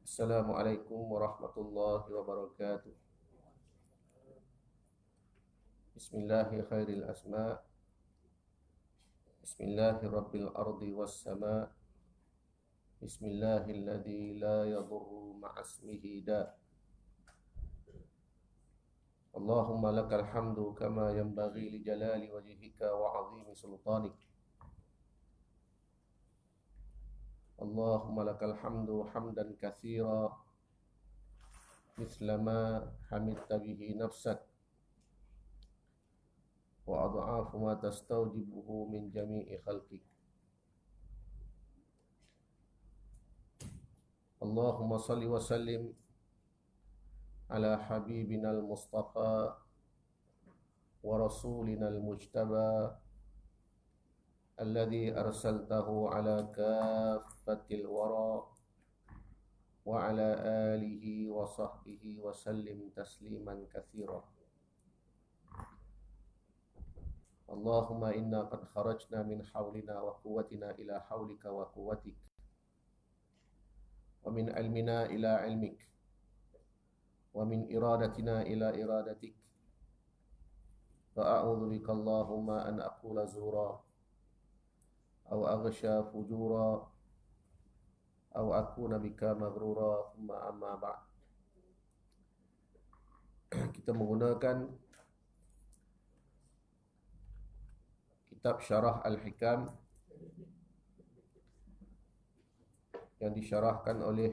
Assalamualaikum warahmatullahi wabarakatuh. Bismillahi khairil asma. Bismillahi rabbil ardi was sama. Bismillahilladzi la yadurru ma'asmihi da. Allahumma lakal hamdu kama yanbaghi li jalali wajhika wa 'azimi sultanik. Allahumma lakal hamdu hamdan katsira mithla ma hamidta bihi nafsak wa adha'afu ma tastawjibuhu min jami'i khalqik. Allahumma salli wa sallim ala habibina al-mustafa wa rasulina al-mujtaba alladhi arsaltahu ala kaffatil wara wa ala alihi wa sahbihi wa sallim tasliman katsira. Allahumma inna qad kharajna min hawlina wa quwwatina ila hawlika wa quwwatik wa min ilmina ila ilmik wa min iradatina ila iradatik. Fa a'udzu bika Allahumma an aqula zura aw aghsha fujura aw akuna bika maghrura. Thumma amma ba'd. Kita menggunakan kitab Syarah Al-Hikam yang disyarahkan oleh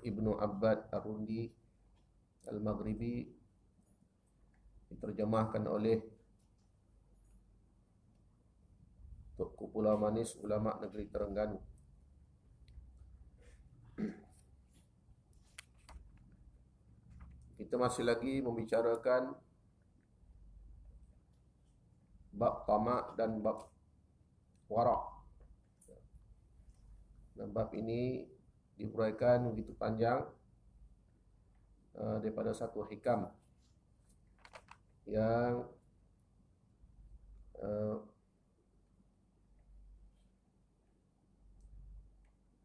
Ibnu Abbad Ar-Rundi Al-Maghribi, diterjemahkan oleh Tuku Pulau Manis Ulama Negeri Terengganu. Kita masih lagi membicarakan bab tamak dan bab wara'. Dan bab ini diuraikan begitu panjang daripada satu hikam yang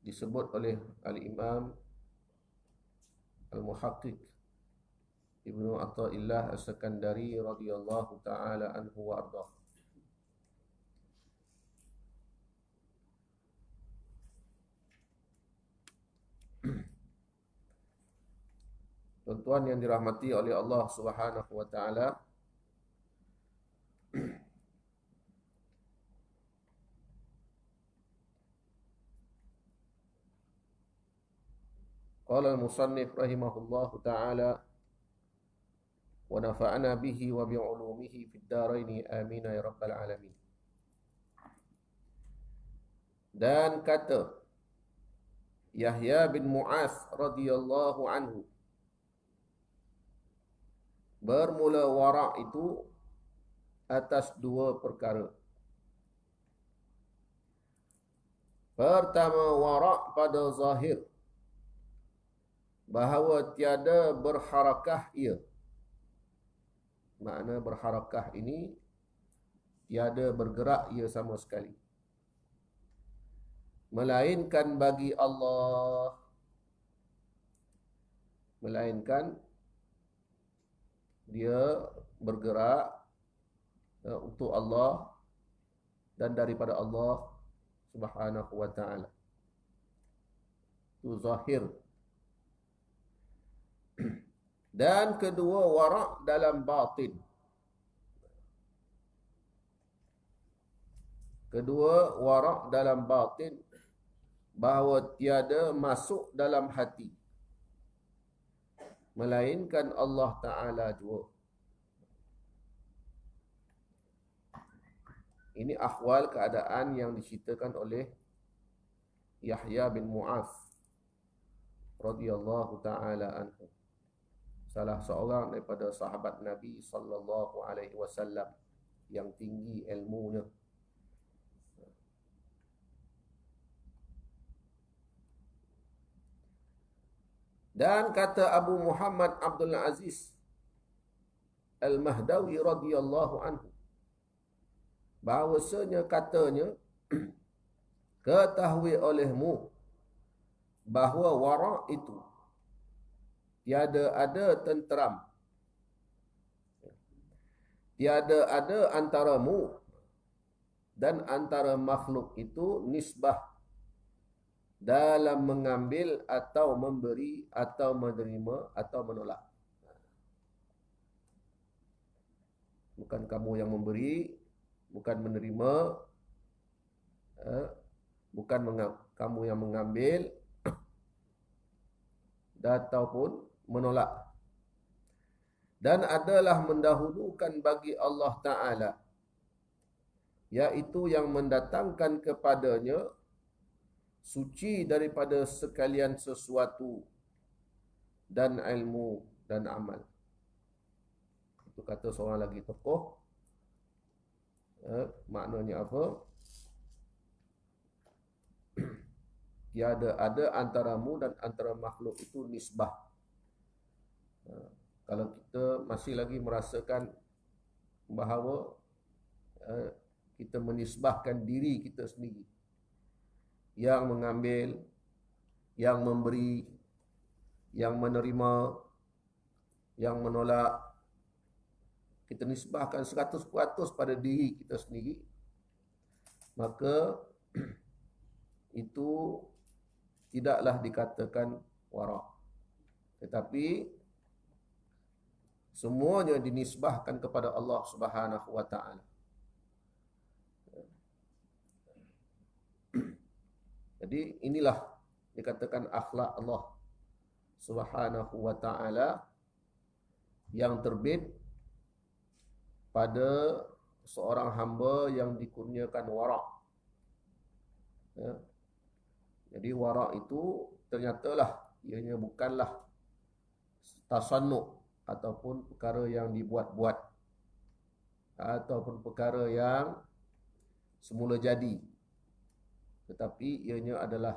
disebut oleh Al-Imam Al-Muhaqqiq Ibnu Athaillah As-Sakandari radhiyallahu ta'ala anhu wa ardah. Tuan-tuan yang dirahmati oleh Allah Subhanahu wa taala, qala al-musannif rahimahullahu taala wa nafa'ana bihi wa bi'ulumihi fid dharain amin ya rabbal alamin. Dan kata Yahya bin Mu'az radhiyallahu anhu, bermula wara' itu atas dua perkara. Pertama, wara' pada zahir, bahawa tiada berharakah ia. Makna berharakah ini tiada bergerak ia sama sekali, melainkan bagi Allah, melainkan dia bergerak untuk Allah dan daripada Allah Subhanahu wa ta'ala. Itu zahir. Dan kedua, wara' dalam batin. Kedua, wara' dalam batin, bahawa tiada masuk dalam hati, melainkan Allah Ta'ala jua. Ini ahwal keadaan yang diceritakan oleh Yahya bin Mu'az radhiyallahu ta'ala anhu, salah seorang daripada sahabat Nabi sallallahu alaihi wasallam yang tinggi ilmunya. Dan kata Abu Muhammad Abdul Aziz Al-Mahdawi radhiyallahu anhu, bahawasanya katanya ketahui olehmu bahawa wara' itu tiada ada tenteram, tiada ada antaramu dan antara makhluk itu nisbah dalam mengambil atau memberi atau menerima atau menolak. Bukan kamu yang memberi, bukan menerima, bukan kamu yang mengambil ataupun menolak. Dan adalah mendahulukan bagi Allah Ta'ala, iaitu yang mendatangkan kepadanya suci daripada sekalian sesuatu dan ilmu dan amal. Itu kata seorang lagi tokoh. Maknanya apa? Tiada ada antaramu dan antara makhluk itu nisbah. Kalau kita masih lagi merasakan bahawa kita menisbahkan diri kita sendiri, yang mengambil, yang memberi, yang menerima, yang menolak, kita nisbahkan 100% pada diri kita sendiri, maka itu tidaklah dikatakan wara'. Tetapi semuanya dinisbahkan kepada Allah Subhanahu wa Ta'ala. Jadi inilah dikatakan akhlak Allah Subhanahu wa Ta'ala yang terbit pada seorang hamba yang dikurniakan wara'. Jadi wara' itu ternyatalah ianya bukanlah tasannu' ataupun perkara yang dibuat-buat ataupun perkara yang semula jadi, tetapi ianya adalah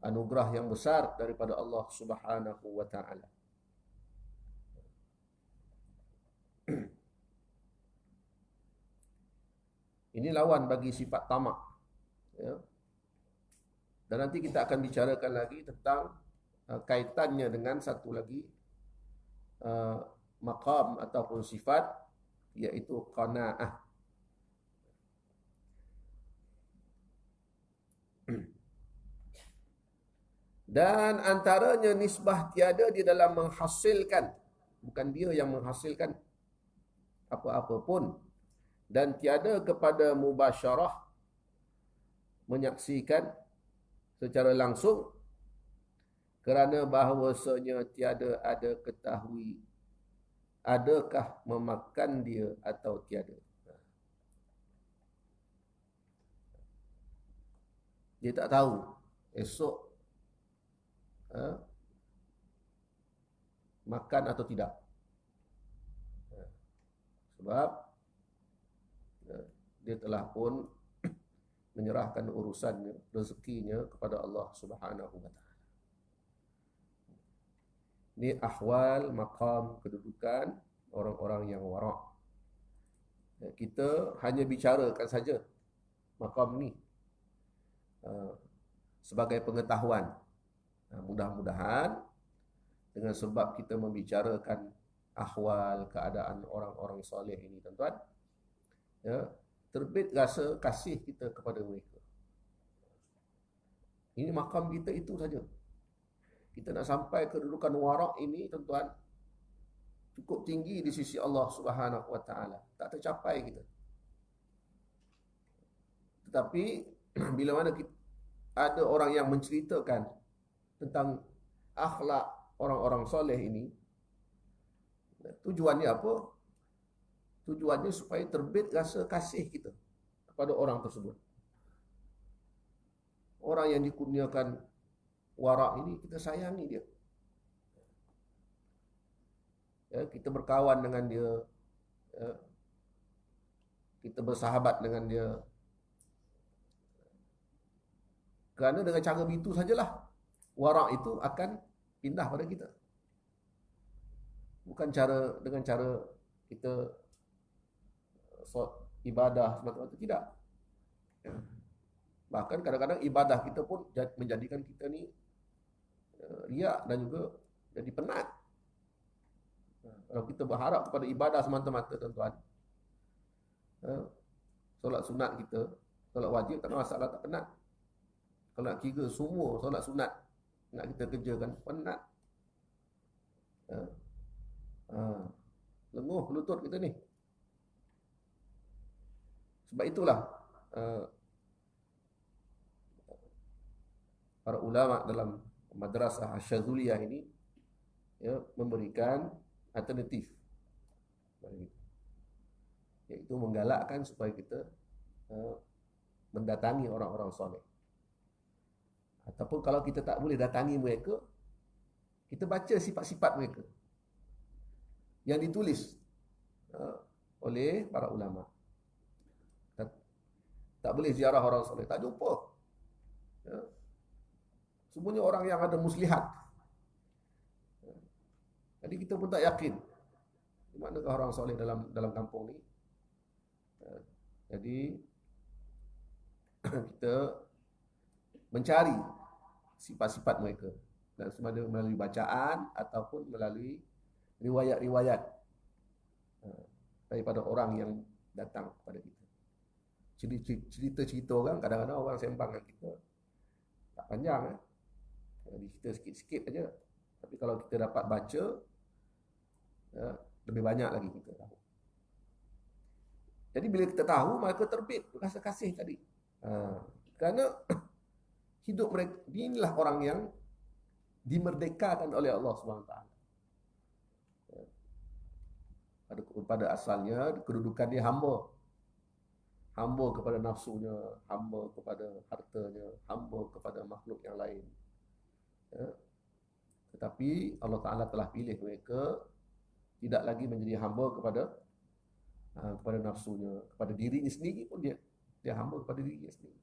anugerah yang besar daripada Allah Subhanahu wa Ta'ala. Ini lawan bagi sifat tamak. Ya. Dan nanti kita akan bicarakan lagi tentang kaitannya dengan satu lagi maqam ataupun sifat, iaitu qanaah. Dan antaranya nisbah tiada di dalam menghasilkan, bukan dia yang menghasilkan apa-apa pun, dan tiada kepada mubasyarah, menyaksikan secara langsung, kerana bahawasanya tiada ada ketahui adakah memakan dia atau tiada. Dia tak tahu esok makan atau tidak. Sebab dia telah pun menyerahkan urusannya, rezekinya kepada Allah Subhanahu wa Ta'ala. Ini ahwal, maqam, kedudukan orang-orang yang wara'. Kita hanya bicarakan saja maqam ni sebagai pengetahuan. Mudah-mudahan dengan sebab kita membicarakan ahwal, keadaan orang-orang soleh ini, tuan-tuan, ya, terbit rasa kasih kita kepada mereka. Ini makam kita itu saja. Kita nak sampai kedudukan wara' ini, tuan-tuan, cukup tinggi di sisi Allah Subhanahu wa Ta'ala. Tak tercapai kita. Tetapi bila mana ada orang yang menceritakan tentang akhlak orang-orang soleh ini, tujuannya apa? Tujuannya supaya terbit rasa kasih kita kepada orang tersebut. Orang yang dikurniakan wara' ini, kita sayangi dia. Ya, kita berkawan dengan dia. Ya, kita bersahabat dengan dia. Kerana dengan cara begitu sajalah wara' itu akan pindah pada kita. Bukan dengan cara kita ibadah semata-mata, tidak. Bahkan kadang-kadang ibadah kita pun menjadikan kita ni riak dan juga jadi penat. Kalau kita berharap kepada ibadah semata-mata, tuan-tuan, solat sunat kita, solat wajib tak ada masalah, tak penat. Kalau nak kira semua solat sunat nak kita kerjakan, penat. Lenguh lutut kita ni. Sebab itulah para ulama dalam madrasah Asyadzuliyah ini memberikan alternatif, iaitu menggalakkan supaya kita mendatangi orang-orang soleh. Ataupun kalau kita tak boleh datangi mereka, kita baca sifat-sifat mereka yang ditulis oleh para ulama. Tak boleh ziarah orang soleh, tak jumpa. Semuanya orang yang ada muslihat. Jadi kita pun tak yakin di manakah orang soleh dalam kampung ni. Jadi kita mencari sifat-sifat mereka, dan semada melalui bacaan ataupun melalui riwayat-riwayat daripada orang yang datang kepada kita. Cerita-cerita orang, kadang-kadang orang sembang dengan kita tak panjang, jadi kita sikit-sikit aja. Tapi kalau kita dapat baca, lebih banyak lagi kita tahu. Jadi bila kita tahu, maka terbit rasa kasih tadi. Kerana hidup mereka, inilah orang yang dimerdekakan oleh Allah SWT. Pada asalnya, kedudukan dia hamba. Hamba kepada nafsunya, hamba kepada hartanya, hamba kepada makhluk yang lain. Tetapi Allah Ta'ala telah pilih mereka tidak lagi menjadi hamba kepada nafsunya, kepada dirinya sendiri pun dia hamba kepada dirinya sendiri.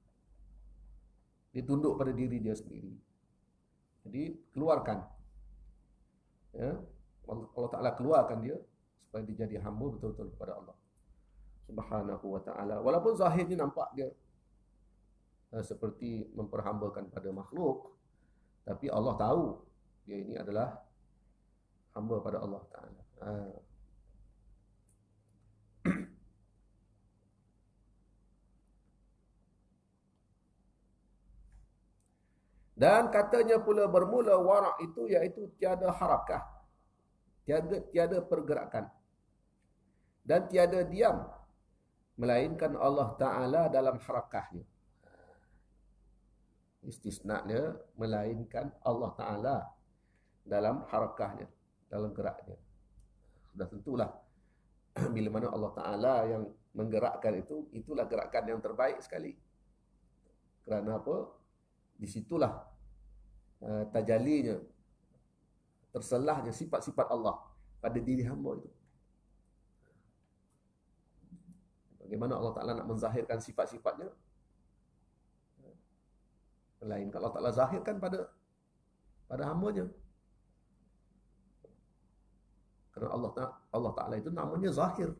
Dia tunduk pada diri dia sendiri. Jadi keluarkan, Allah Ta'ala keluarkan dia supaya dia jadi hamba betul-betul kepada Allah Subhanahu wa ta'ala. Walaupun zahirnya nampak dia seperti memperhambakan pada makhluk, tapi Allah tahu dia ini adalah hamba pada Allah Ta'ala. Dan katanya pula bermula warak itu, iaitu tiada harakah, tiada pergerakan dan tiada diam, melainkan Allah Ta'ala dalam harakahnya. Istisna'nya, melainkan Allah Ta'ala dalam harakahnya, dalam geraknya. Sudah tentulah bila mana Allah Ta'ala yang menggerakkan itu, itulah gerakan yang terbaik sekali. Kerana apa? Disitulah tajallinya, terselahnya sifat-sifat Allah pada diri hamba itu. Bagaimana Allah Ta'ala nak menzahirkan sifat-sifatnya? Melainkan Allah Ta'ala zahirkan pada hambanya. Kerana Allah Ta'ala itu namanya Zahir.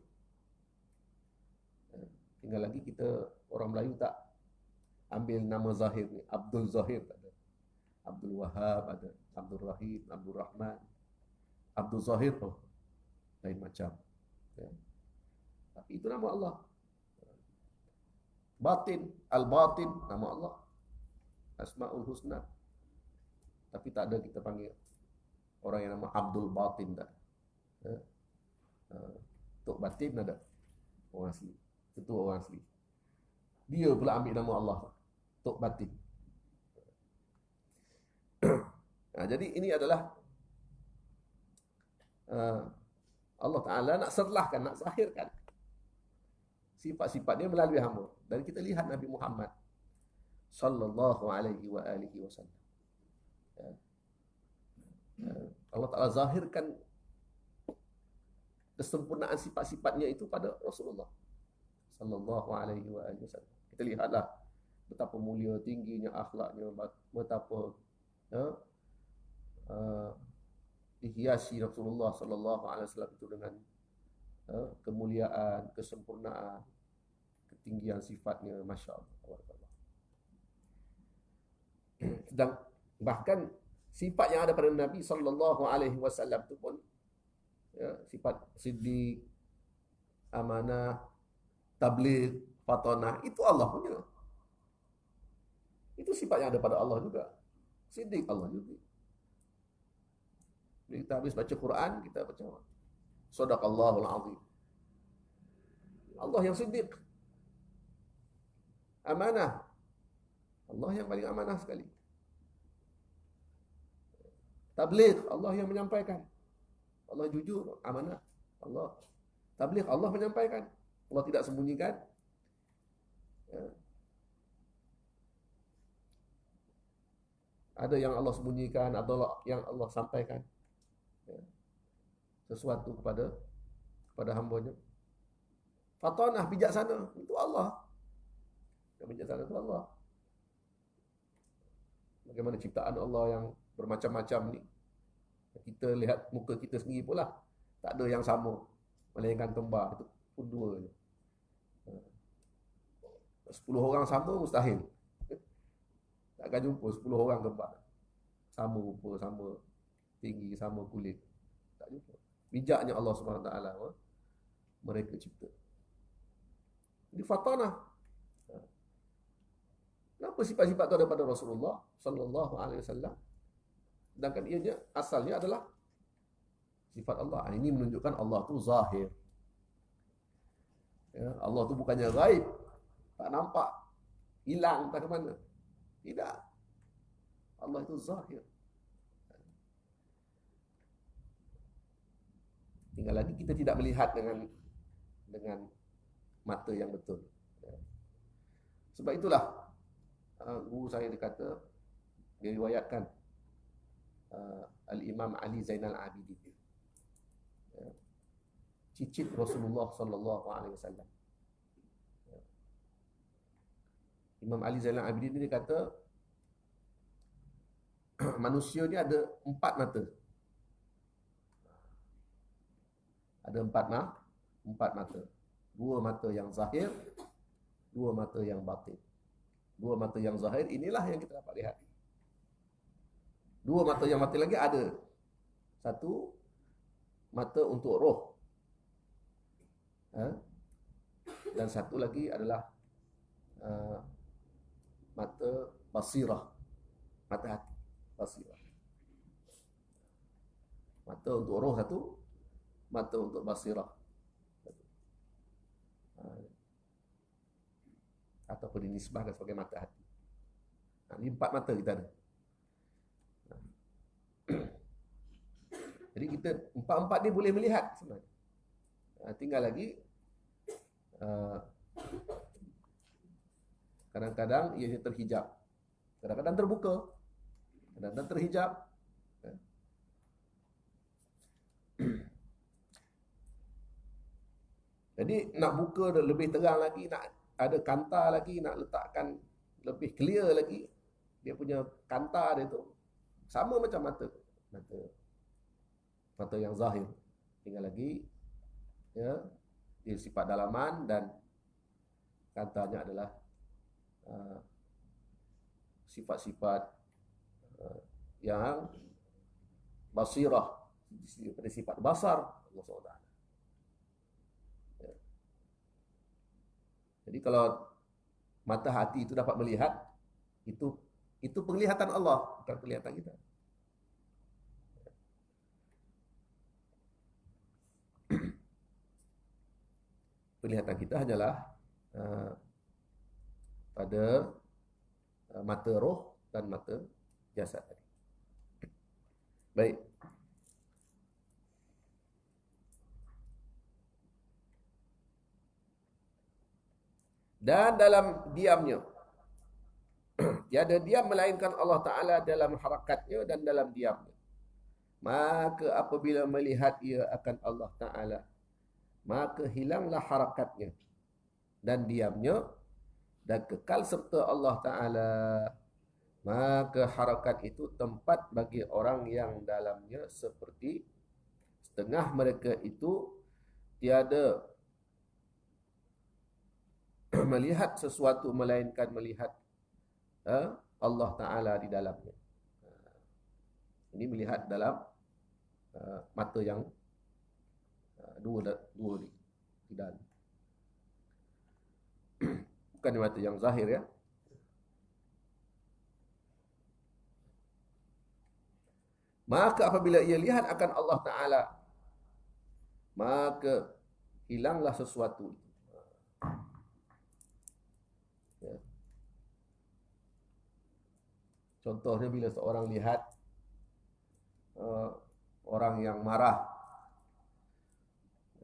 Tinggal lagi kita, orang Melayu tak ambil nama Zahir ni. Abdul Zahir ada, Abdul Wahab ada, Abdul Rahim, Abdul Rahman. Abdul Zahir lain macam. Tapi itu nama Allah. Batin, Al-Batin, nama Allah. Asma'ul Husna. Tapi tak ada kita panggil orang yang nama Abdul Batin, tak. Tok Batin ada, orang asli. Ketua orang asli. Dia pula ambil nama Allah, Tok Batin. Jadi ini adalah Allah Ta'ala nak serlahkan, nak zahirkan sifat-sifat dia melalui hamba. Dan kita lihat Nabi Muhammad sallallahu alaihi wa alihi wasallam. Allah Ta'ala zahirkan kesempurnaan sifat-sifatnya itu pada Rasulullah sallallahu alaihi wa alihi wasallam. Kita lihatlah betapa mulia tingginya akhlaknya, betapa dihiasi Rasulullah sallallahu alaihi wasallam itu dengan kemuliaan, kesempurnaan, ketinggian sifatnya, masya-Allah. Dan bahkan sifat yang ada pada Nabi sallallahu alaihi wasallam tu pun, ya, sifat siddiq, amanah, tabligh, fatanah, itu Allah punya. Itu sifat yang ada pada Allah juga. Siddiq Allah juga. Bila kita habis baca Quran, kita baca Sadaqallahul Azim. Allah yang siddiq. Amanah. Allah yang paling amanah sekali. Tabligh, Allah yang menyampaikan. Allah jujur, amanah. Allah. Tabligh, Allah menyampaikan. Allah tidak sembunyikan. Ya. Ada yang Allah sembunyikan, ada yang Allah sampaikan. Ya. Sesuatu kepada hambanya. Fatanah, bijaksana, itu Allah. Yang bijaksana itu Allah. Bagaimana ciptaan Allah yang bermacam-macam ni. Kita lihat muka kita sendiri pula. Tak ada yang sama. Melainkan kembar. Itu pun dua je. 10 orang sama mustahil. Takkan jumpa 10 orang kembar. Sama rupa, sama tinggi, sama kulit. Tak jumpa. Bijaknya Allah SWT mereka cipta. Jadi fatanah. Kenapa sifat-sifat itu ada pada Rasulullah sallallahu alaihi wasallam? Sedangkan ianya asalnya adalah sifat Allah. Ini menunjukkan Allah tu zahir. Ya, Allah tu bukannya gaib, tak nampak, hilang tak ke mana. Tidak. Allah itu zahir. Tinggal lagi kita tidak melihat dengan mata yang betul. Ya. Sebab itulah guru saya dikata, diriwayatkan Al-Imam Ali Zainal Abidin, ya, cicit Rasulullah sallallahu alaihi wasallam. Ya. Imam Ali Zainal Abidin ni kata manusia ni ada 4 mata. Ada 4 mata. 2 mata yang zahir, 2 mata yang batin. 2 mata yang zahir, inilah yang kita dapat lihat. 2 mata yang batin lagi ada. 1 mata untuk roh. Dan 1 lagi adalah mata basirah. Mata hati. Basirah. Mata untuk roh 1, mata untuk basirah. Ataupun dinisbahkan sebagai mata hati. Ini 4 mata kita ada. Jadi kita 4 ni boleh melihat sebenarnya. Tinggal lagi kadang-kadang ia terhijab, kadang-kadang terbuka, kadang-kadang terhijab. Jadi nak buka lebih terang lagi, nak ada kanta lagi, nak letakkan lebih clear lagi, dia punya kanta dia tu sama macam mata yang zahir. Tinggal lagi, ya, dia sifat dalaman dan kantanya adalah sifat-sifat yang basirah, pada sifat basar Allah SWT. Ya. Jadi kalau mata hati itu dapat melihat, itu penglihatan Allah, bukan penglihatan kita. Penglihatan kita hanyalah pada mata roh dan mata jasad tadi. Baik. Dan dalam diamnya, tiada diam melainkan Allah Ta'ala dalam harakatnya dan dalam diamnya. Maka apabila melihat ia akan Allah Ta'ala, maka hilanglah harakatnya dan diamnya, dan kekal serta Allah Ta'ala. Maka harakat itu tempat bagi orang yang dalamnya seperti setengah mereka itu tiada melihat sesuatu melainkan melihat Allah Ta'ala di dalamnya. Ini melihat dalam mata yang dua ni. Tidak. Bukan mata yang zahir ya. Maka apabila ia lihat akan Allah Ta'ala, maka hilanglah sesuatu. Ya. Contohnya bila seorang lihat orang yang marah,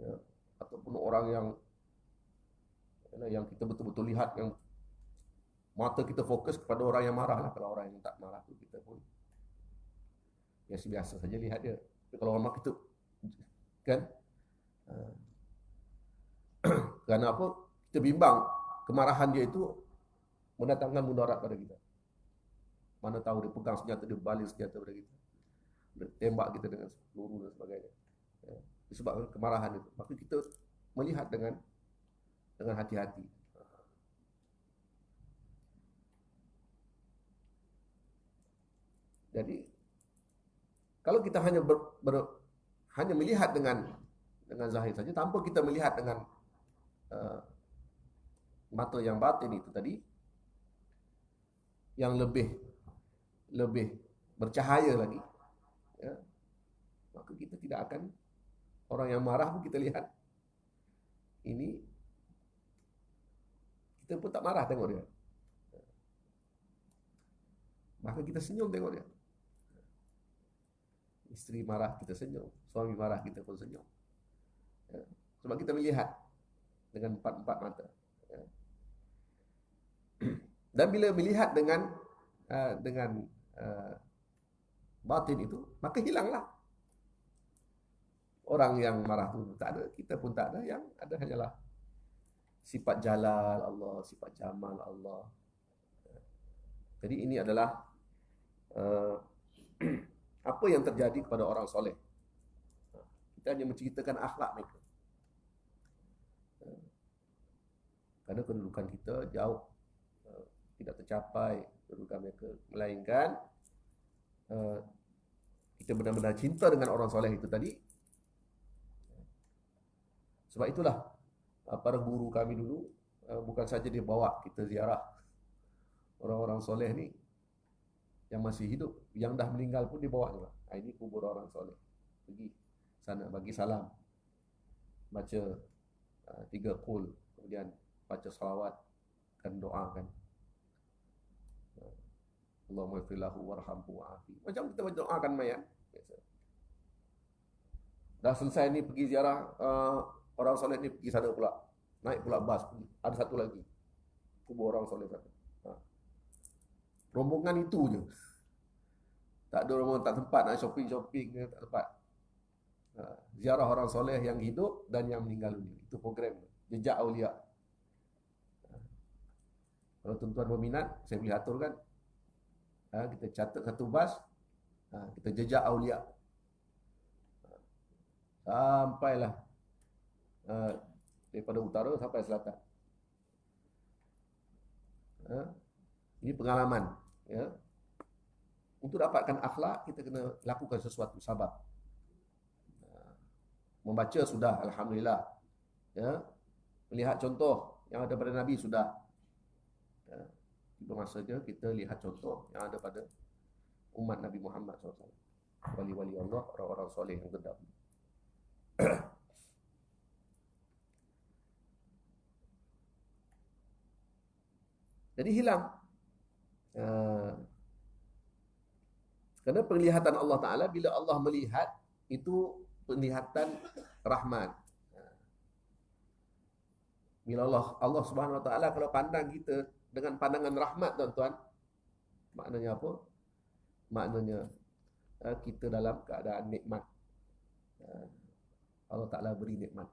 ya, ataupun orang yang kita betul-betul lihat, yang mata kita fokus kepada orang yang marah lah. Kalau orang yang tak marah tu kita pun biasa saja lihat dia. Tapi kalau orang kita kan, kerana apa? Kita bimbang kemarahan dia itu mendatangkan mudarat pada kita. Mana tahu dia pegang senjata, dia balik senjata pada kita, dia tembak kita dengan peluru dan sebagainya. Ya. Disebabkan kemarahan itu. Maka kita melihat dengan hati-hati. Jadi kalau kita hanya hanya melihat dengan zahir saja, tanpa kita melihat dengan mata yang batin itu tadi, yang lebih bercahaya lagi, ya, maka kita tidak akan, orang yang marah pun kita lihat, ini kita pun tak marah tengok dia, maka kita senyum tengok dia. Isteri marah kita senyum, suami marah kita pun senyum, ya, sebab kita melihat dengan empat mata, ya. Dan bila melihat dengan batin itu, maka hilanglah. Orang yang marah itu tak ada, kita pun tak ada, yang ada hanyalah sifat jalal Allah, sifat jamal Allah. Jadi ini adalah apa yang terjadi kepada orang soleh. Kita hanya menceritakan akhlak mereka, kerana kedudukan kita jauh tidak tercapai kedudukan mereka, melainkan kita benar-benar cinta dengan orang soleh itu tadi. Sebab itulah para guru kami dulu bukan saja dia bawa kita ziarah orang-orang soleh ni yang masih hidup, yang dah meninggal pun dia bawa juga. Ini kubur orang soleh, pergi sana bagi salam, baca 3 qul, kemudian baca salawat dan doakan. Allahumma ighfirlahu warhamhu wa'afi. Macam kita doakan mayat biasa. Dah selesai ni pergi ziarah orang soleh ni, pergi sana pula, naik pula bas, ada satu lagi kubur orang soleh satu. Rombongan itu je, tak ada rombongan, tak tempat nak shopping, tak tempat. Ziarah orang soleh yang hidup dan yang meninggal dunia, itu program jejak aulia. Kalau tuan-tuan berminat, saya boleh aturkan. Kita catat satu bas, kita jejak aulia, sampailah daripada utara sampai selatan. Ini pengalaman, ya. Untuk dapatkan akhlak, kita kena lakukan sesuatu, sabar. Membaca sudah, alhamdulillah, ya. Melihat contoh yang ada pada Nabi sudah, ya. Tiba masanya kita lihat contoh yang ada pada umat Nabi Muhammad SAW, wali-wali Allah, orang-orang soleh yang terdahulu. Jadi hilang. Kerana penglihatan Allah Ta'ala, bila Allah melihat, itu penglihatan rahmat. Bila Allah Subhanahu Wa Ta'ala kalau pandang kita dengan pandangan rahmat, tuan-tuan, maknanya apa? Maknanya kita dalam keadaan nikmat. Allah Ta'ala beri nikmat.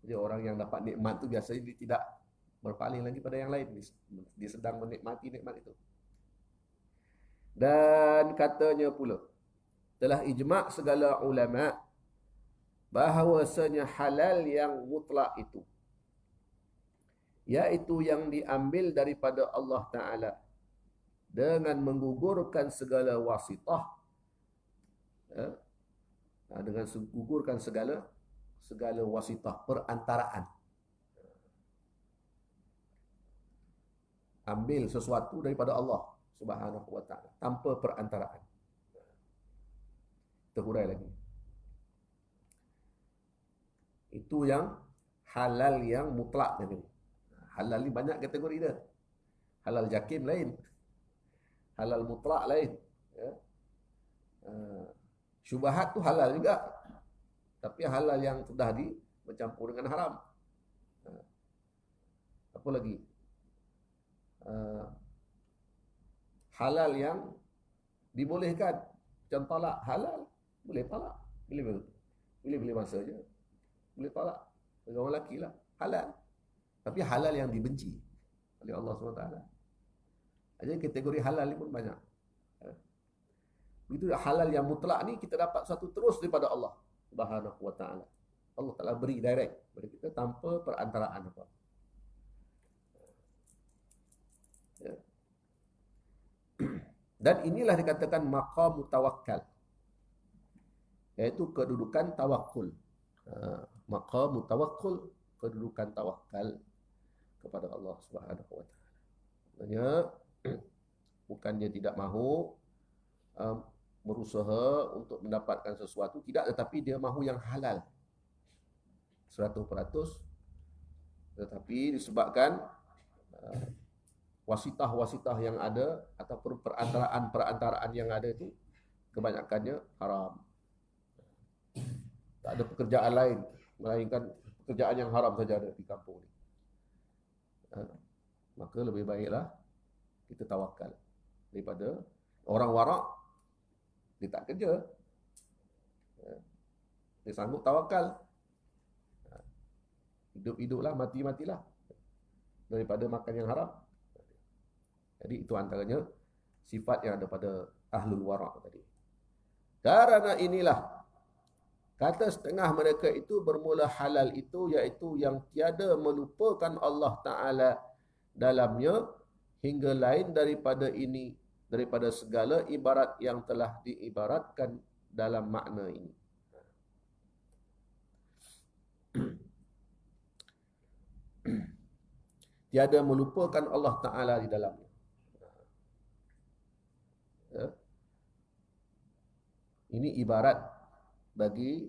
Jadi orang yang dapat nikmat tu biasanya dia tidak berpaling lagi pada yang lain. Dia sedang menikmati nikmat itu. Dan katanya pula, telah ijma' segala ulama' bahawasanya halal yang mutlak itu, Yaitu yang diambil daripada Allah Ta'ala dengan menggugurkan segala wasitah, ya, dengan menggugurkan segala wasitah, perantaraan. Ambil sesuatu daripada Allah Subhanahu wa Ta'ala tanpa perantaraan. Terurai lagi. Itu yang halal yang mutlak tadi. Halal ni banyak kategori dia. Halal jakim lain. Halal mutlak lain. Ya. Syubhat tu halal juga. Tapi halal yang sudah bercampur dengan haram. Apa lagi? Halal yang dibolehkan. Macam talak halal. Boleh talak. Boleh masa je. Boleh talak. Bagi orang lelaki lah. Halal. Tapi halal yang dibenci oleh Allah SWT. Jadi kategori halal ni pun banyak. Begitu halal yang mutlak ni kita dapat satu terus daripada Allah Subhanahu wa Ta'ala. Allah Ta'ala beri direct kepada kita tanpa perantaraan apa. Ya. Dan inilah dikatakan maqam tawakkal. Iaitu kedudukan tawakul. Maqam tawakkul, kedudukan tawakal kepada Allah Subhanahu wa Ta'ala. Maksudnya bukannya tidak mahu berusaha untuk mendapatkan sesuatu, tidak, tetapi dia mahu yang halal 100%, tetapi disebabkan wasitah-wasitah yang ada ataupun perantaraan yang ada itu kebanyakannya haram. Tak ada pekerjaan lain melainkan pekerjaan yang haram saja ada di kampung ni. Maka lebih baiklah kita tawakal daripada orang warak dia tak kerja. Dia sanggup tawakal. Hidup-hiduplah, mati-matilah daripada makan yang haram. Jadi itu antaranya sifat yang ada pada ahlul warak tadi. Karena inilah kata setengah mereka itu bermula halal itu, iaitu yang tiada melupakan Allah Ta'ala dalamnya hingga lain daripada ini, daripada segala ibarat yang telah diibaratkan dalam makna ini. Tiada melupakan Allah Ta'ala di dalamnya. Ya. Ini ibarat bagi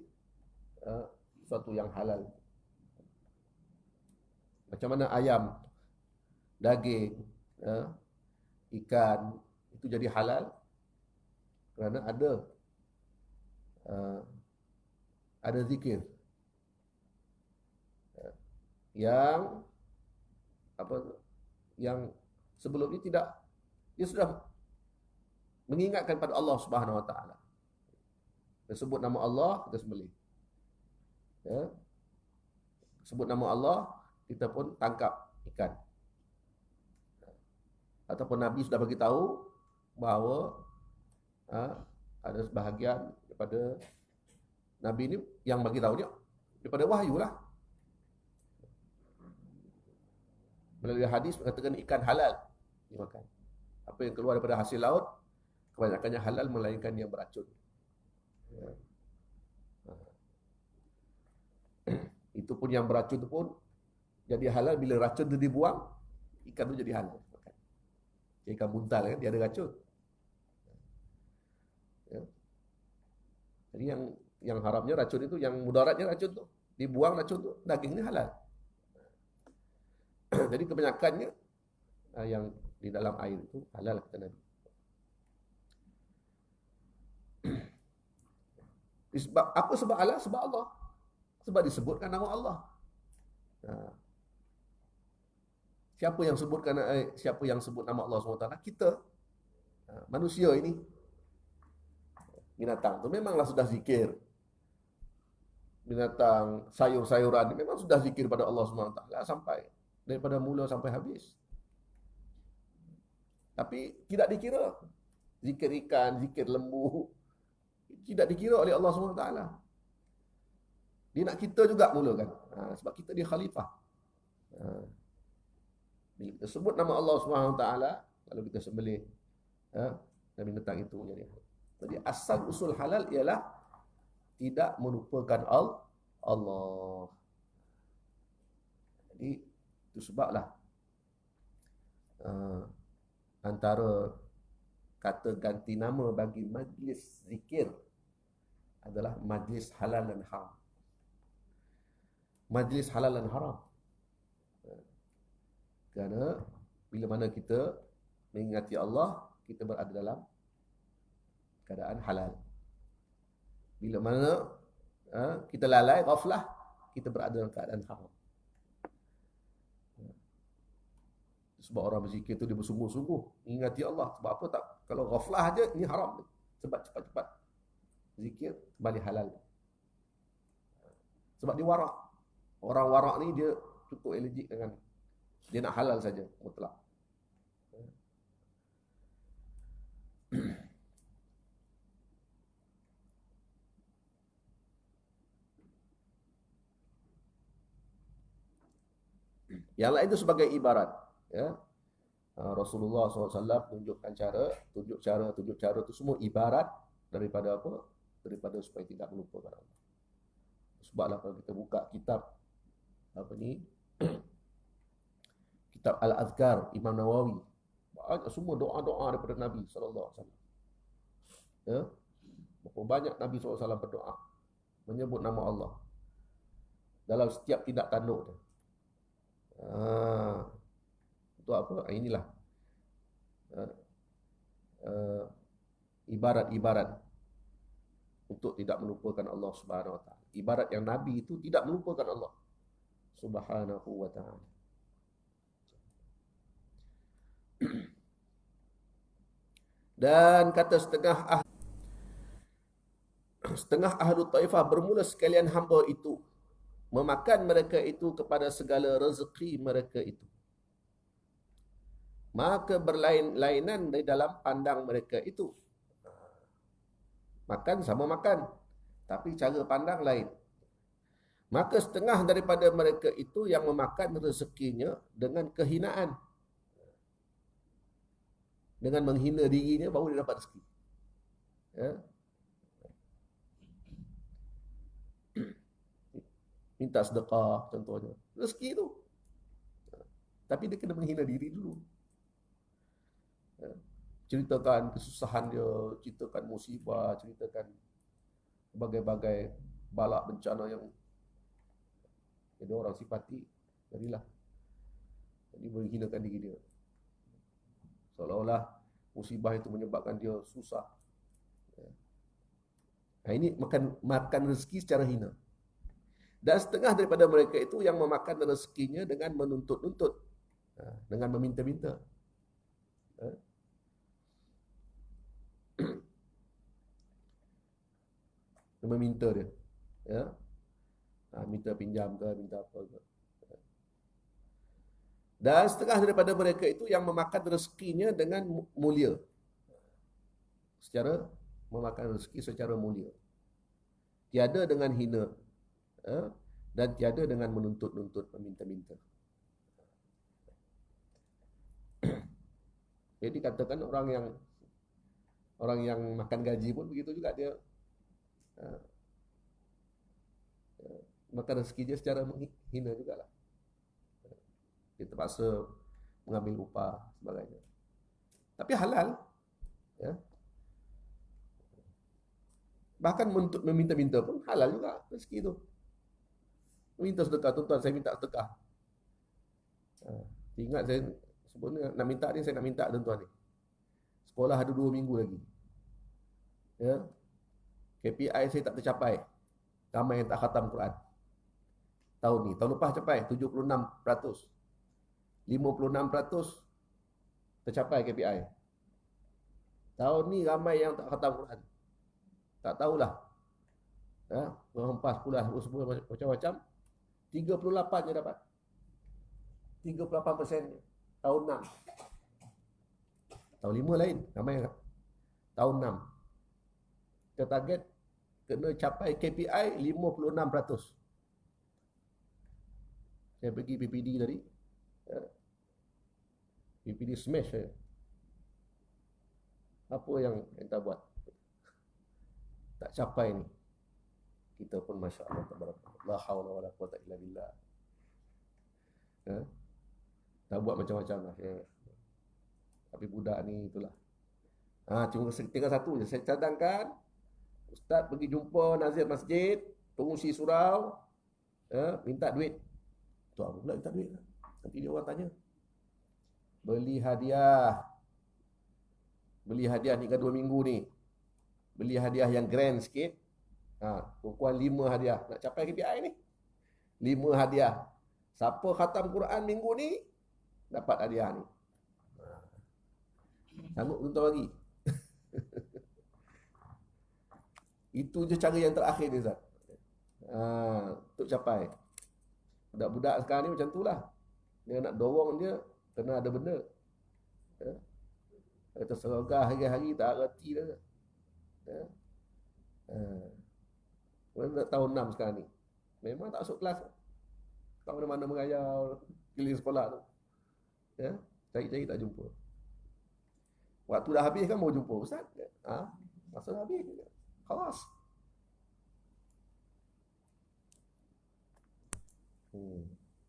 sesuatu yang halal. Macam mana ayam, daging, ikan, itu jadi halal kerana ada zikir yang yang sebelum ini tidak, dia sudah mengingatkan pada Allah Subhanahu wa Ta'ala. Dia sebut nama Allah, kita sembelih. Ya. Sebut nama Allah, kita pun tangkap ikan. Ataupun Nabi sudah bagi tahu bahawa ada sebahagian daripada Nabi ini yang bagi tahu dia daripada wahyu lah. Melalui hadis mengatakan ikan halal dimakan. Apa yang keluar daripada hasil laut kebanyakannya halal melainkan yang beracun. Ya. Itu pun yang beracun itu pun jadi halal bila racun itu dibuang, ikan itu jadi halal. Ikan buntal kan, dia ada racun. Ya. Jadi yang haramnya racun itu, yang mudaratnya racun itu, dibuang racun itu, dagingnya halal. Jadi kebanyakannya yang di dalam air itu halal kata Nabi. Sebab apa sebab halal? Sebab Allah. Sebab disebutkan nama Allah. Siapa yang sebut nama Allah SWT? Kita. Manusia ini. Binatang tu memanglah sudah zikir. Binatang sayur-sayuran memang sudah zikir pada Allah SWT sampai daripada mula sampai habis. Tapi tidak dikira. Zikir ikan, zikir lembu, tidak dikira oleh Allah SWT. Dia nak kita juga mulakan. Sebab kita dia khalifah. Bila kita sebut nama Allah Subhanahu Wa Taala, kalau kita sembelih, dan binatang itu jadi halal. Jadi asal usul halal ialah tidak melupakan Allah. Jadi itu sebablah antara kata ganti nama bagi majlis zikir adalah majlis halal dan haram. Majlis halal dan haram. Kerana bila mana kita mengingati Allah, kita berada dalam keadaan halal. Bila mana kita lalai, ghaflah, kita berada dalam keadaan haram. Sebab orang berzikir tu dia bersungguh-sungguh mengingati Allah. Sebab apa tak? Kalau ghaflah aja, ini haram. Sebab cepat-cepat zikir kembali halal. Sebab dia warak. Orang warak ni dia cukup allergic dengan, dia nak halal saja, mutlak. Yang lain itu sebagai ibarat. Ya. Rasulullah SAW tunjuk cara itu semua ibarat daripada apa? Daripada supaya tidak melupakan Allah. Sebablah kalau kita buka kitab kitab Al-Azkar Imam Nawawi, banyak semua doa-doa daripada Nabi SAW. Ya. Berapa banyak Nabi SAW berdoa menyebut nama Allah dalam setiap tindak tanduk dia. Itu apa? Inilah ibarat-ibarat untuk tidak melupakan Allah Subhanahu Wa Taala. Ibarat yang Nabi itu tidak melupakan Allah Subhanahu Wa Taala. Dan kata setengah ahlu taifah, bermula sekalian hamba itu memakan mereka itu kepada segala rezeki mereka itu. Maka berlain-lainan di dalam pandang mereka itu. Makan sama makan, tapi cara pandang lain. Maka setengah daripada mereka itu yang memakan rezekinya dengan kehinaan. Dengan menghina dirinya baru dia dapat rezeki. Ya. Minta sedekah contohnya. Rezeki itu. Tapi dia kena menghina diri dulu. Ceritakan kesusahan dia, ceritakan musibah, ceritakan berbagai-bagai balak bencana yang jadi orang sifati, jadilah. Jadi menghinakan diri dia. Seolah-olah musibah itu menyebabkan dia susah. Nah, ini makan rezeki secara hina. Dan setengah daripada mereka itu yang memakan rezekinya dengan menuntut-nuntut, dengan meminta-minta. Meminta dia, ya, minta pinjam ke, minta apa ke. Dan setengah daripada mereka itu yang memakan rezekinya dengan mulia, secara memakan rezeki secara mulia, tiada dengan hina, dan tiada dengan menuntut-nuntut, meminta-minta. Jadi katakan orang yang makan gaji pun begitu juga, dia makan rezeki dia secara hina jugalah. Dia terpaksa mengambil upah sebagainya. Tapi halal, ya. Bahkan meminta-minta pun halal juga rezeki itu. Minta sedekah, tuan-tuan, saya minta sedekah. Ingat saya sebelum nak minta ni, saya nak minta tuan-tuan ni. Sekolah ada 2 minggu lagi. Ya. KPI saya tak tercapai. Ramai yang tak khatam Quran. Tahun ni. Tahun lepas capai 76%. 56% tercapai KPI. Tahun ni ramai yang tak khatam Quran. Tak tahulah. Menghempas pula macam-macam. 38 je dapat. 38% tahun 6. Tahun 5 lain. Ramai tahun 6. Kita target kena capai KPI 56%. Saya pergi PPD tadi. PPD smash saya. Apa yang kita buat? Tak capai ni. Kita pun Masya Allah, la hawla wa la quwata illa billah. Tak buat macam-macam lah. Tapi budak ni itulah. Cuma tinggal satu je. Saya cadangkan, Ustaz pergi jumpa nazir masjid, pengusi surau, minta duit. Tu apa pula minta duit? Nanti dia orang tanya. Beli hadiah ni ke 2 minggu ni. Beli hadiah yang grand sikit. Kurang 5 hadiah. Nak capai KPI ni. 5 hadiah. Siapa khatam Quran minggu ni, dapat hadiah ni. Sanggup tuan bagi. Itu je cara yang terakhir ni, Ustaz. Untuk capai. Budak-budak sekarang ni macam tu lah. Dia nak dorong dia, kena ada benda. Kata seragah hari-hari tak reti dah. Dah tahun 6 sekarang ni. Memang tak masuk kelas. Tak mana-mana merayau keliling sekolah tu. Cari-cari tak jumpa. Waktu dah habis kan mau jumpa Ustaz. Masa dah habis. Khalas.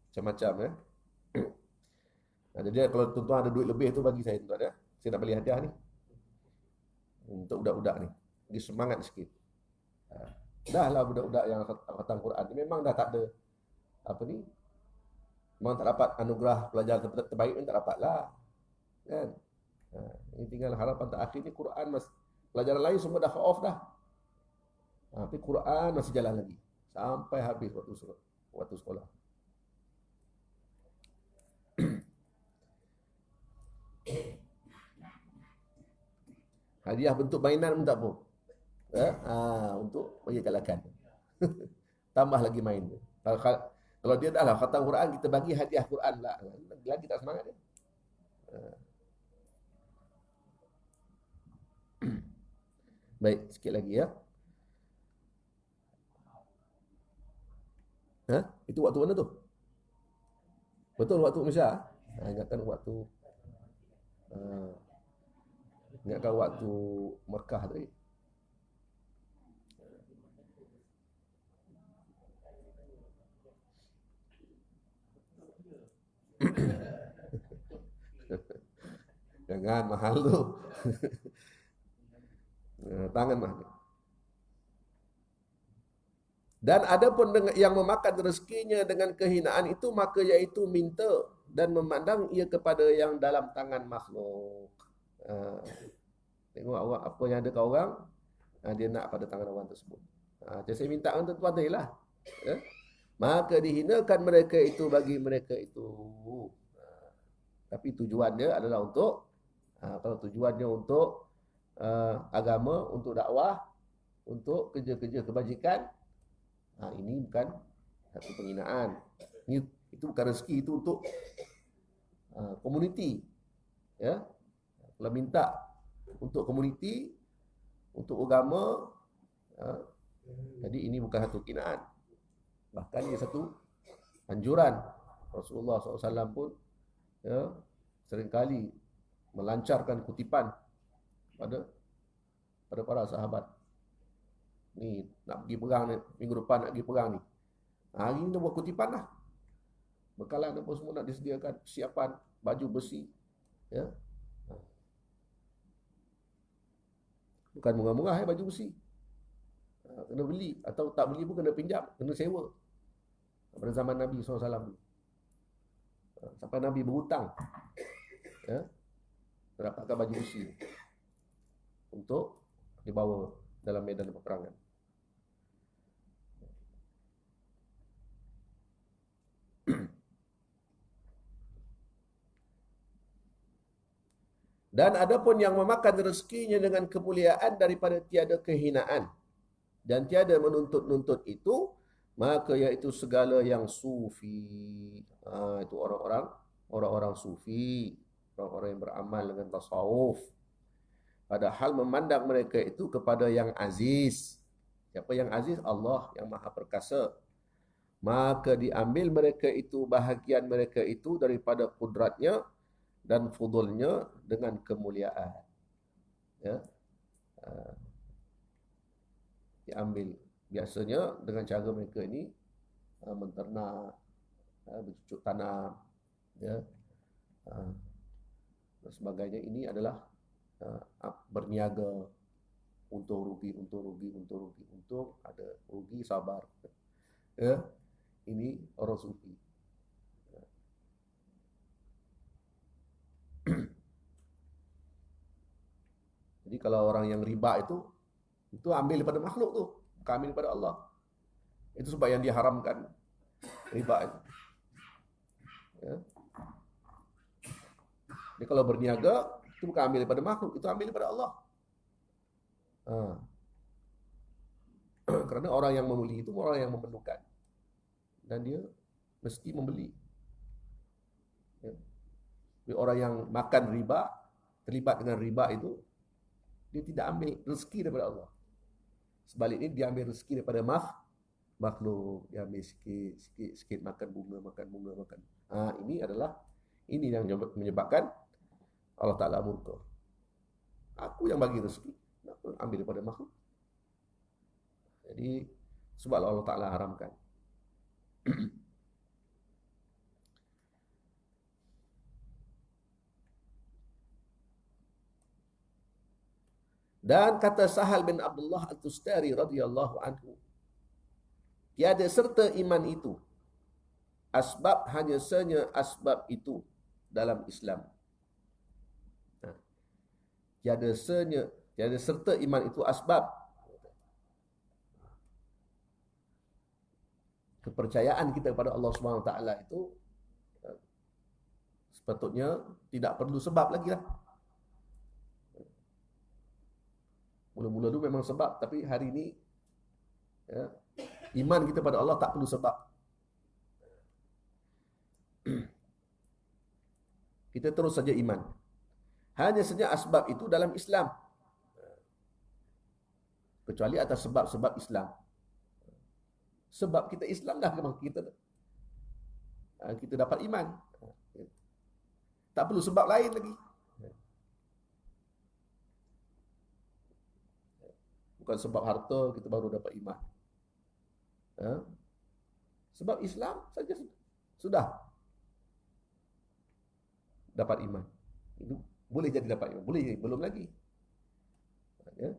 Macam-macam jadi kalau tuan-tuan ada duit lebih tu bagi saya tuan-tuan. Saya nak beli hadiah ni. Untuk budak-budak ni. Dia semangat sikit. Dah lah budak-budak yang khatam Quran ni memang dah tak ada memang tak dapat anugerah pelajar terbaik pun tak dapat lah. Kan? Ini tinggal harapan terakhir ni Quran pelajaran lain semua dah off dah. Tapi Quran masih jalan lagi. Sampai habis waktu sekolah. Hadiah bentuk mainan pun tak apa. Untuk bagi kalakan. Tambah lagi main. Kalau dia dah lah khatam Quran, kita bagi hadiah Quran lah. Lagi tak semangat dia. Baik, sikit lagi ya. Itu waktu mana tu? Betul waktu Malaysia? Ingatkan waktu Mekah tadi. Jangan mahal tu. Tangan mahal. Dan ada pun yang memakan rezekinya dengan kehinaan itu, maka iaitu minta dan memandang ia kepada yang dalam tangan makhluk. Tengok orang apa yang ada kat orang, dia nak pada tangan orang tersebut. Jadi saya minta untuk tuan tadi lah. Maka dihinakan mereka itu bagi mereka itu. Tapi tujuannya adalah untuk kalau tujuannya untuk agama, untuk dakwah, untuk kerja-kerja kebajikan, ini bukan satu penghinaan. Itu bukan rezeki, itu untuk komuniti. Ya. Kalau minta untuk komuniti, untuk agama, jadi ini bukan satu penghinaan. Bahkan ini satu anjuran. Rasulullah SAW pun seringkali melancarkan kutipan pada para sahabat. Ni nak pergi perang ni, minggu depan nak pergi perang ni. Hari ni buat kutipan lah. Bekalan apa semua nak disediakan, persiapan, baju besi. Ya. Bukan murah-murah baju besi. Kena beli, atau tak beli pun kena pinjam, kena sewa. Pada zaman Nabi SAW. Sampai Nabi berhutang. Ya. Mendapatkan baju besi. Untuk dibawa dalam medan peperangan. Dan ada pun yang memakan rezekinya dengan kemuliaan daripada tiada kehinaan. Dan tiada menuntut-nuntut itu, maka iaitu segala yang sufi. Itu orang-orang sufi. Orang-orang yang beramal dengan tasawuf. Padahal memandang mereka itu kepada yang aziz. Siapa yang aziz? Allah yang maha perkasa. Maka diambil mereka itu, bahagian mereka itu daripada kudratnya, dan fudulnya dengan kemuliaan. Ya, diambil biasanya dengan cara mereka ini menternak, bercucuk tanam, ya, dan sebagainya. Ini adalah berniaga, untung rugi, untung ada rugi, sabar. Ya, ini orang sufi. Jadi kalau orang yang riba itu ambil daripada makhluk tu, bukan ambil daripada Allah. Itu sebab yang diharamkan riba itu. Ya. Jadi kalau berniaga itu bukan ambil daripada makhluk, itu ambil daripada Allah. Kerana orang yang membeli itu orang yang memerlukan, dan dia mesti membeli. Ya. Jadi orang yang makan riba, terlibat dengan riba itu, dia tidak ambil rezeki daripada Allah. Sebaliknya dia ambil rezeki daripada makhluk. Dia ambil sikit makan bunga. Ini yang menyebabkan Allah Ta'ala murka. Aku yang bagi rezeki, kenapa ambil daripada makhluk? Jadi sebab Allah Ta'ala haramkan. Dan kata Sahal bin Abdullah At-Tustari radhiyallahu anhu, tiada serta iman itu, asbab hanya senya asbab itu dalam Islam. Tiada serta iman itu asbab. Kepercayaan kita kepada Allah Subhanahu Wa Taala itu sepatutnya tidak perlu sebab lagi lah. Mula-mula tu memang sebab, tapi hari ini ya, iman kita pada Allah tak perlu sebab. Kita terus saja iman. Hanya saja asbab itu dalam Islam. Kecuali atas sebab-sebab Islam. Sebab kita Islam dah memang kita dapat iman. Tak perlu sebab lain lagi. Bukan sebab harta kita baru dapat iman. Sebab Islam saja sudah dapat iman. Itu boleh jadi dapat iman. Boleh jadi, belum lagi. Ya.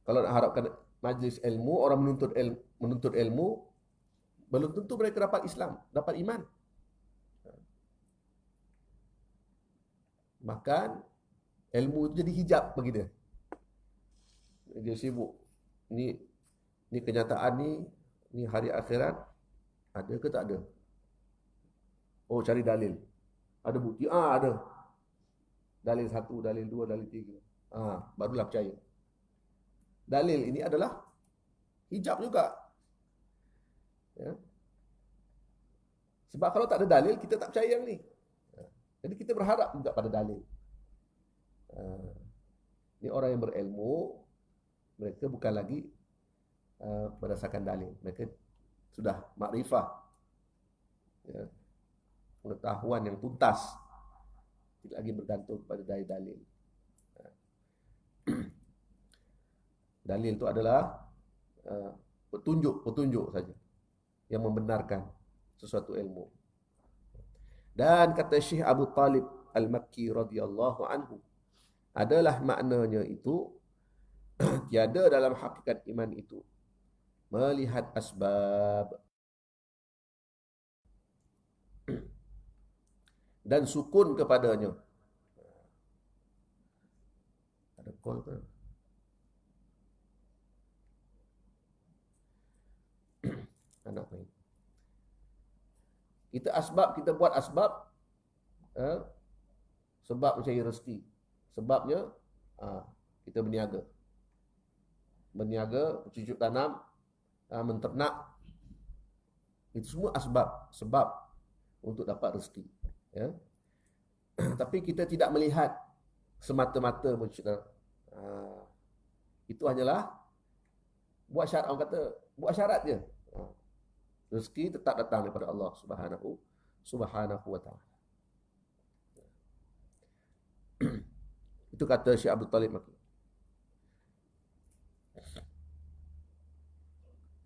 Kalau nak harapkan majlis ilmu, orang menuntut ilmu, belum tentu mereka dapat Islam, dapat iman. Makan ilmu itu jadi hijab bagi dia. Dia sibuk. Ni kenyataan ni hari akhirat ada ke tak ada? Oh, cari dalil. Ada bukti? Ada. Dalil 1, dalil 2, dalil 3. Barulah percaya. Dalil ini adalah hijab juga. Ya. Sebab kalau tak ada dalil, kita tak percaya yang ni. Jadi kita berharap juga pada dalil. Ini orang yang berilmu, mereka bukan lagi berdasarkan dalil. Mereka sudah makrifah, ya, pengetahuan yang tuntas, tidak lagi bergantung pada dalil. Dalil itu adalah petunjuk saja yang membenarkan sesuatu ilmu. Dan kata Syekh Abu Talib Al-Makki radhiyallahu anhu, adalah maknanya itu tiada dalam hakikat iman itu melihat asbab dan sukun kepadanya. Ada call ke? Anak main. Kita buat asbab, sebab mencari rezeki. Sebabnya kita berniaga, bercucuk tanam, menternak. Itu semua sebab untuk dapat rezeki. Ya. Tapi kita tidak melihat semata-mata mencucuk tanam. Itu hanyalah buat syarat. Orang kata buat syarat je. Rezeki tetap datang daripada Allah Subhanahu wa taala. Itu kata Syekh Abdul Talib Maki.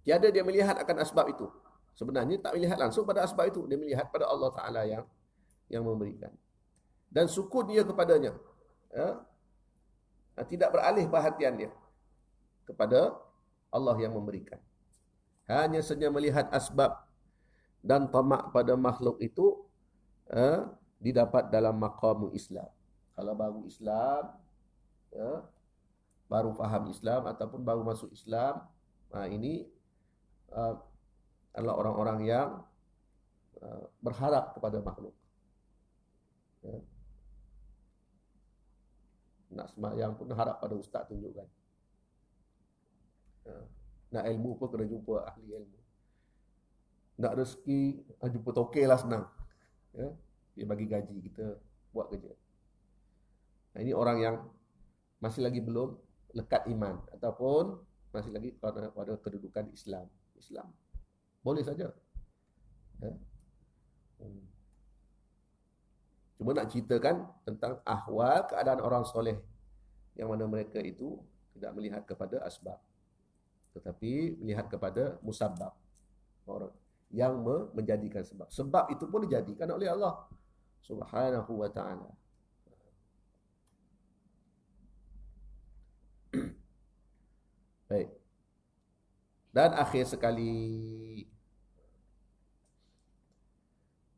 Tiada dia melihat akan asbab itu. Sebenarnya tak melihat langsung pada asbab itu, dia melihat pada Allah Taala yang memberikan. Dan sukun dia kepadanya. Ya, tidak beralih perhatian dia kepada Allah yang memberikan. Hanya saja melihat asbab dan tamak pada makhluk itu didapat dalam maqam Islam. Kalau baru Islam, baru faham Islam ataupun baru masuk Islam, ini adalah orang-orang yang berharap kepada makhluk. Nak sembahyang pun harap pada ustaz tunjukkan. Nak ilmu pun kena jumpa ahli ilmu. Nak rezeki, jumpa tokek lah senang. Dia bagi gaji, kita buat kerja. Ini orang yang masih lagi belum lekat iman ataupun masih lagi pada kedudukan Islam. Boleh saja. Cuma nak ceritakan tentang ahwal keadaan orang soleh yang mana mereka itu tidak melihat kepada asbab, tetapi melihat kepada musabbab, orang yang menjadikan sebab. Sebab itu pun dijadikan oleh Allah Subhanahu wa taala. Baik. Dan akhir sekali,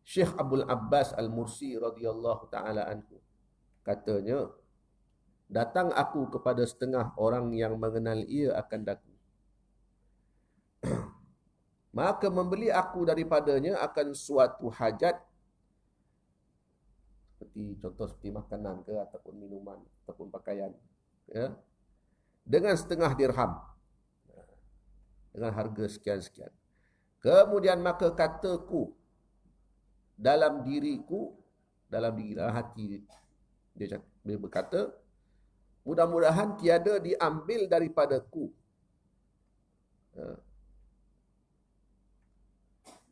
Syekh Abdul Abbas Al-Mursi radhiyallahu taala anhu katanya, datang aku kepada setengah orang yang mengenal ia akan daku. Maka membeli aku daripadanya akan suatu hajat, seperti makanan ke ataupun minuman ataupun pakaian, ya, dengan setengah dirham, dengan harga sekian-sekian. Kemudian maka kataku dalam diriku, dalam hati dia berkata, mudah-mudahan tiada diambil daripadaku.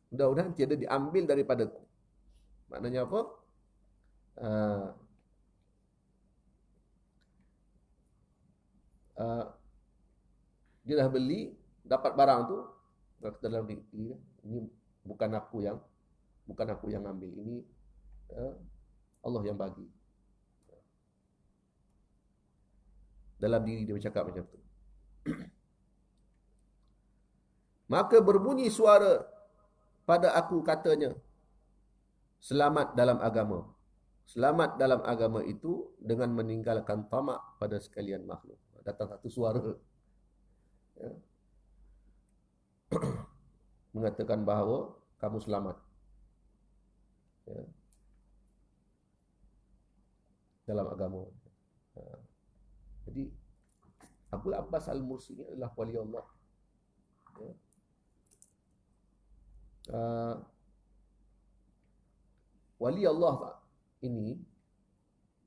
Mudah-mudahan tiada diambil daripadaku. Maknanya apa? Dia dah beli, dapat barang tu, dalam diri, ini bukan aku yang ambil, ini Allah yang bagi. Dalam diri dia bercakap macam tu. Maka berbunyi suara pada aku katanya, selamat dalam agama. Selamat dalam agama itu dengan meninggalkan tamak pada sekalian makhluk. Datang satu suara, ya, mengatakan bahawa kamu selamat, ya, dalam agama. Jadi Abdul Abbas Al-Mursi ini adalah wali Allah. Ya. Wali Allah ini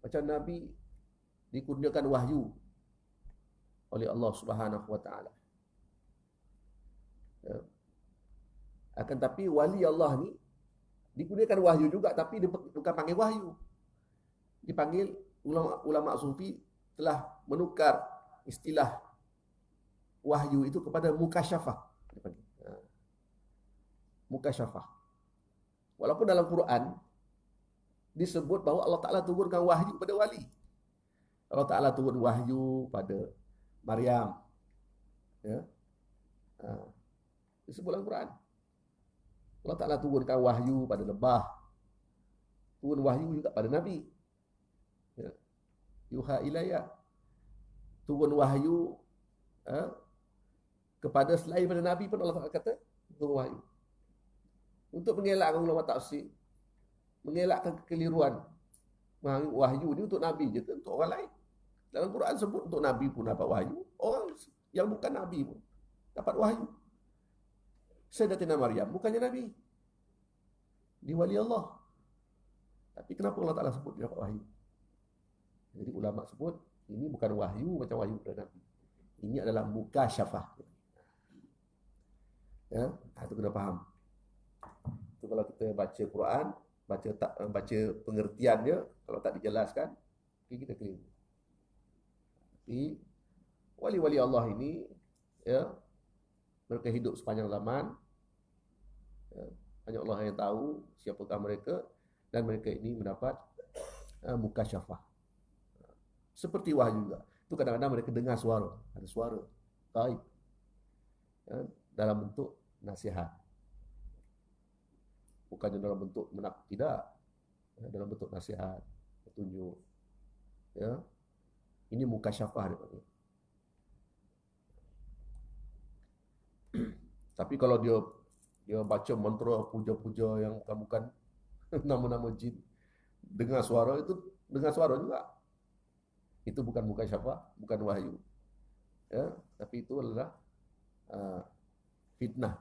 macam Nabi dikurniakan wahyu oleh Allah Subhanahu wa taala. Ya. Akan tapi wali Allah ni dikurniakan wahyu juga, tapi dia bukan panggil wahyu. Dipanggil, ulama sufi telah menukar istilah wahyu itu kepada mukasyafah. Mukasyafah. Walaupun dalam Quran disebut bahawa Allah Ta'ala turunkan wahyu pada wali. Allah Ta'ala turun wahyu pada Maryam. Ya. Disebut dalam Quran. Allah Ta'ala turunkan wahyu pada lebah. Turun wahyu juga pada Nabi. Ya. Yuha ilayya. Turun wahyu kepada selain pada Nabi pun Allah Ta'ala kata turun wahyu. Untuk mengelakkan ulama tafsir, mengelakkan kekeliruan, wahyu ni untuk Nabi je, untuk orang lain. Dalam Quran sebut untuk Nabi pun dapat wahyu, orang yang bukan Nabi pun dapat wahyu. Sayyidatina Maryam bukannya Nabi, dia wali Allah, tapi kenapa Allah Ta'ala sebut dia dapat wahyu? Jadi ulama sebut ini bukan wahyu macam wahyu kepada Nabi, ini adalah mukasyafah. Ya, itu kena faham. Itu kalau kita baca Quran, baca pengertian dia, kalau tak dijelaskan, kita keliru. Tapi wali-wali Allah ini, ya, mereka hidup sepanjang zaman, ya, hanya Allah yang tahu siapakah mereka, dan mereka ini mendapat mukasyafah. Seperti wahyu juga. Itu kadang-kadang mereka dengar suara, ada suara gaib, ya, dalam bentuk nasihat. Bukannya dalam bentuk tidak, ya, dalam bentuk nasihat, petunjuk. Ya, ini mukasyafah dia. Tapi kalau dia baca mantra puja-puja yang bukan nama-nama jin, dengar suara juga. Itu bukan mukasyafah, bukan wahyu. Ya, tapi itu adalah fitnah.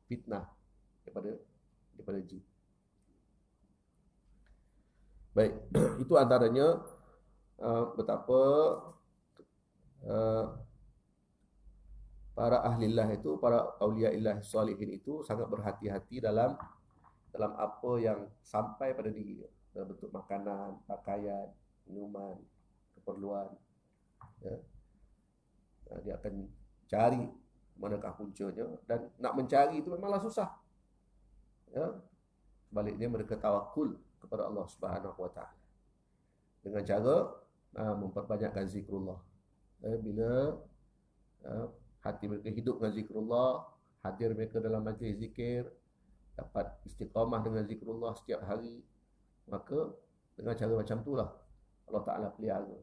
Fitnah daripada jin. Baik, itu antaranya betapa para ahlillah itu, para auliaillah salihin itu sangat berhati-hati dalam apa yang sampai pada diri dia, dalam bentuk makanan, pakaian, minuman, keperluan. Ya. Dia akan cari manakah puncanya, dan nak mencari itu memanglah susah. Ya. Sebaliknya mereka tawakul kepada Allah Subhanahu wa taala dengan cara memperbanyakkan zikrullah. Bila hati mereka hidup dengan zikrullah, hadir mereka dalam majlis zikir, dapat istiqamah dengan zikrullah setiap hari, maka dengan cara macam itulah Allah Ta'ala pelihara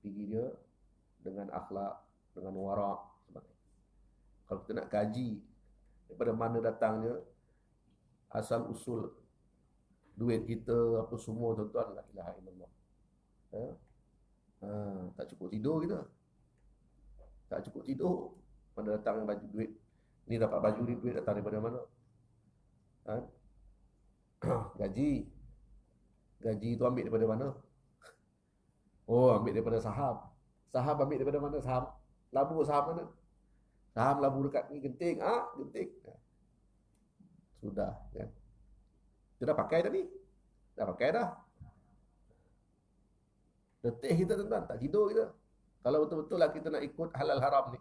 diri dia dengan akhlak, dengan warak. Kalau kita nak kaji daripada mana datangnya asal usul duit kita, apa semua, tuan-tuan, la ilaha illallah. Tak cukup tidur kita. Tak cukup tidur. Mana datang baju duit. Ni dapat baju ni, duit datang daripada mana? Gaji. Gaji tu ambil daripada mana? Oh, ambil daripada saham. Saham ambil daripada mana? Saham. Labur saham mana? Saham labur dekat ni, genting. Genting. Sudah, kan? Kita dah pakai tadi. Dah pakai dah. Letih kita, tuan-tuan. Tak tidur kita. Kalau betul-betul lah kita nak ikut halal haram ni.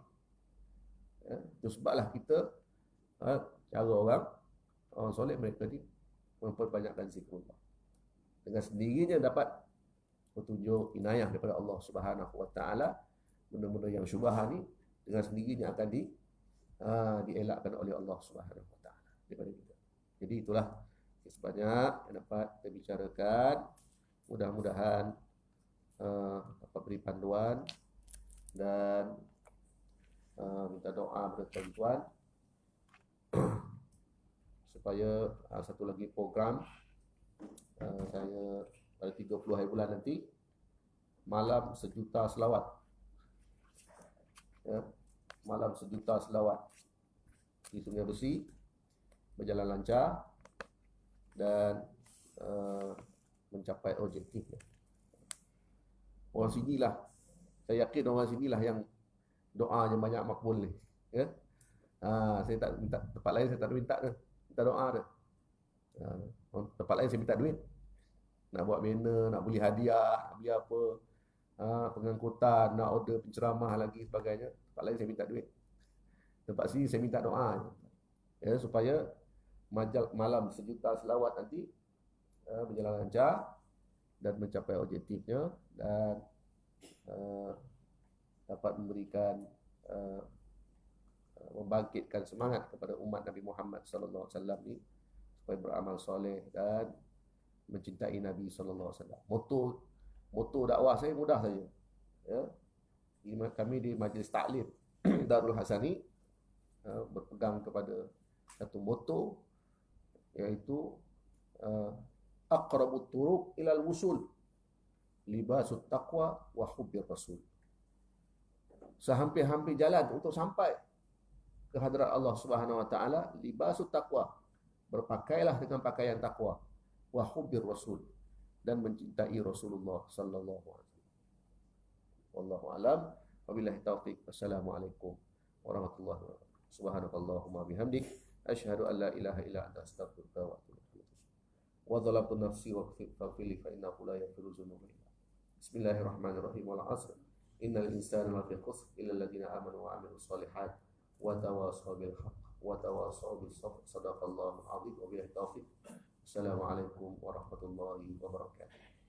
Itu sebablah kita cara orang soleh mereka ni memperbanyakkan zikrullah. Dengan sendirinya dapat petunjuk inayah daripada Allah Subhanahu wa taala. Benda-benda yang syubhah ni dengan sendirinya akan dielakkan oleh Allah Subhanahu wa taala daripada kita. Jadi itulah sebanyak yang dapat kita bicarakan. Mudah-mudahan dapat beri panduan, dan minta doa kepada tuan-tuan supaya satu lagi program saya pada 30 hari bulan nanti, malam 1 juta selawat. Ya, malam 1 juta selawat di Sungai Besi berjalan lancar dan mencapai objektifnya. Orang sinilah, saya yakin orang sinilah yang doanya banyak makbul ni. Ya? Saya tak minta, tempat lain saya tak minta doa dah. Tempat lain saya minta duit. Nak buat banner, nak beli hadiah, nak beli apa, pengangkutan, nak order penceramah lagi sebagainya. Tempat lain saya minta duit. Tempat sini saya minta doa. Ya, supaya malam 1 juta selawat nanti berjalan lancar dan mencapai objektifnya, dan dapat memberikan membangkitkan semangat kepada umat Nabi Muhammad sallallahu alaihi wasallam ni supaya beramal soleh dan mencintai Nabi sallallahu alaihi wasallam. Moto dakwah saya mudah saja. Ya. Kami di Majlis Taklim Darul Hasani berpegang kepada satu moto, iaitu aqrabut turuq ilal wusul libasut taqwa wa hubbir rasul. Sehampir-hampir jalan untuk sampai ke hadrat Allah Subhanahu wa taala, libasut taqwa, berpakailah dengan pakaian takwa, wa hubbir rasul, dan mencintai Rasulullah sallallahu alaihi wasallam. Wallahu alam, wabillahi taufik. Wassalamualaikum warahmatullahi wabarakatuh. Subhanakallahumma bihamdik asyhadu an la ilaha illa anta astaghfiruka wa atubu ilaik. Wa dhalamtu nafsi wa faghfir fa innahu la yaghfiru dzunuba illa anta. Bismillahirrahmanirrahim. Wal 'asr. Innal insana lafi khusr illa alladziina aamanu wa 'amilus shalihaat wa tawassaw bil haqq wa tawassaw bis sabr. Shadaqallahul 'azim wa billahi taufiq. Assalamualaikum warahmatullahi wabarakatuh.